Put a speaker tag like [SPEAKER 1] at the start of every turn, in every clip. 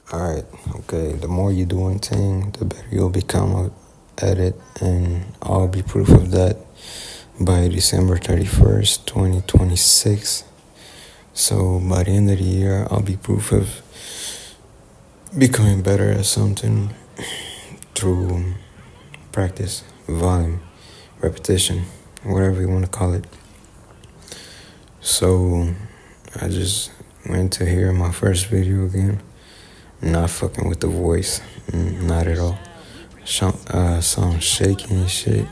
[SPEAKER 1] Alright, okay. The more you do one thing, the better you'll become at it, and I'll be proof of that by December 31st, 2026. So by the end of the year, I'll be proof of becoming better at something through practice, volume, repetition, whatever you want to call it. So I just went to hear my first video again. Not fucking with the voice, not at all. Sound shaky and shit.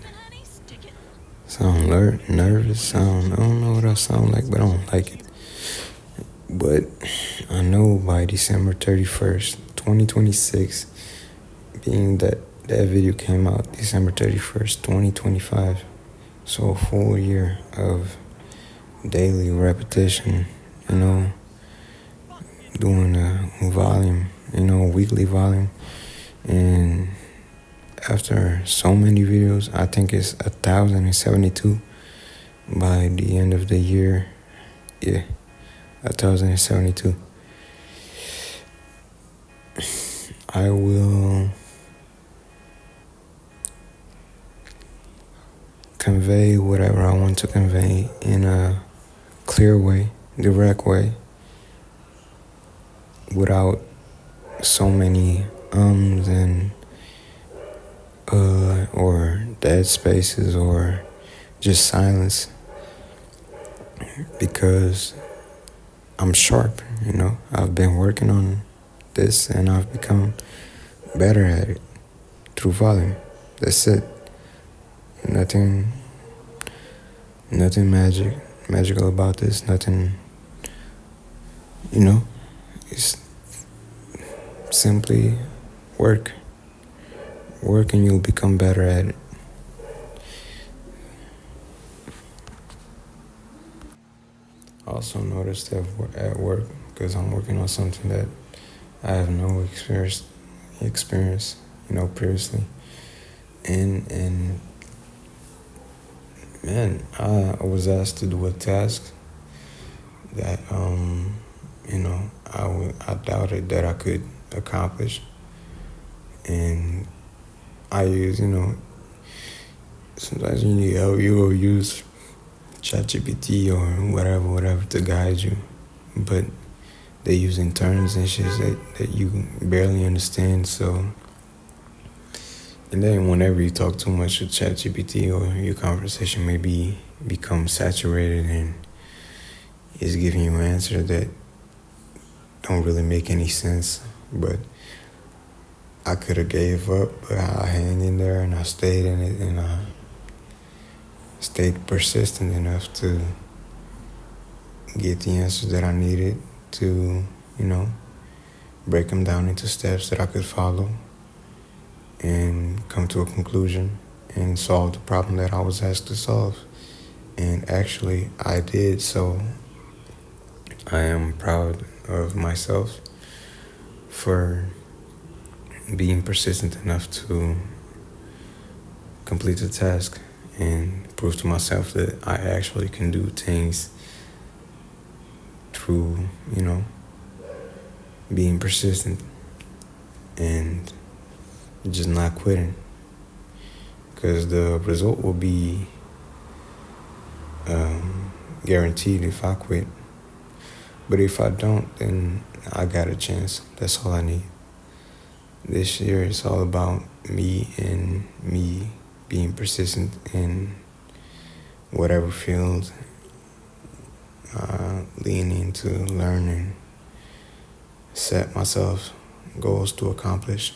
[SPEAKER 1] Sound nervous. I don't know what I sound like, but I don't like it. But I know by December 31st, 2026, being that video came out December 31st, 2025, so a full year of daily repetition, doing a volume, weekly volume. And after so many videos, I think it's 1,072 by the end of the year. Yeah, 1,072. I will convey whatever I want to convey in a clear way, direct way, without so many and or dead spaces or just silence, because I'm sharp, I've been working on this and I've become better at it through volume. That's it. Nothing magical about this. Nothing, it's simply work and you'll become better at it. I also noticed that at work, because I'm working on something that I have no experience, previously. And man, I was asked to do a task that, I doubted that I could accomplish. And I use, sometimes you need help, you will use ChatGPT or whatever to guide you. But they using terms and shit that you barely understand. So, and then whenever you talk too much with ChatGPT, or your conversation maybe become saturated and it's giving you an answer that don't really make any sense. But I could have gave up, but I hang in there and I stayed in it, and I stayed persistent enough to get the answers that I needed to, break them down into steps that I could follow and come to a conclusion and solve the problem that I was asked to solve. And actually, I did, so I am proud of myself for being persistent enough to complete the task and prove to myself that I actually can do things through, being persistent and just not quitting. Because the result will be guaranteed if I quit. But if I don't, then I got a chance. That's all I need. This year is all about me and me being persistent in whatever field, leaning to learning, set myself goals to accomplish.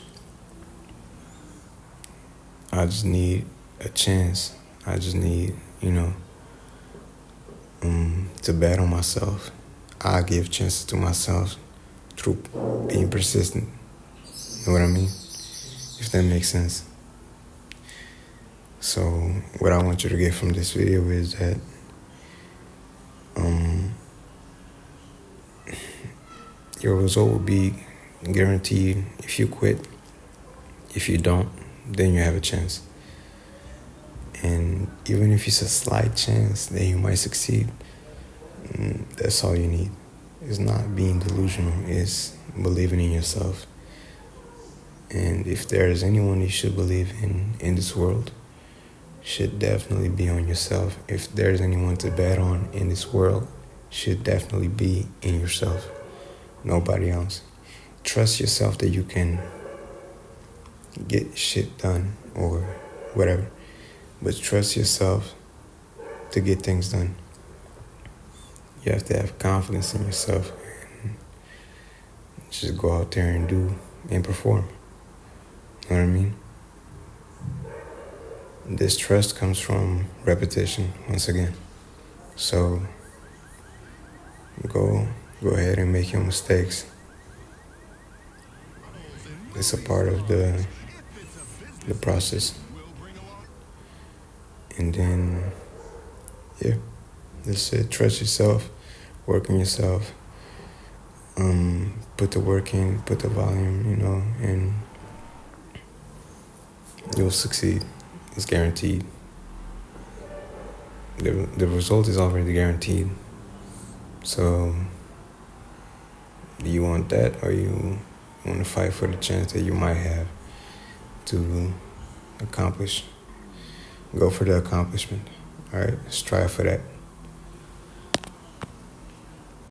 [SPEAKER 1] I just need a chance. I just need, to bet on myself. I give chances to myself through being persistent. You know what I mean? If that makes sense. So what I want you to get from this video is that your result will be guaranteed if you quit. If you don't, then you have a chance. And even if it's a slight chance that you might succeed, that's all you need. It's not being delusional, it's believing in yourself. And if there is anyone you should believe in this world, should definitely be on yourself. If there's anyone to bet on in this world, should definitely be in yourself. Nobody else. Trust yourself that you can get shit done or whatever. But trust yourself to get things done. You have to have confidence in yourself and just go out there and do and perform. You know what I mean? This trust comes from repetition, once again. So go ahead and make your mistakes. It's a part of the process. And then, yeah, that's it. Trust yourself, work on yourself, put the work in, put the volume, and you'll succeed. It's guaranteed. The result is already guaranteed. So, do you want that, or you want to fight for the chance that you might have to accomplish? Go for the accomplishment. All right, strive for that.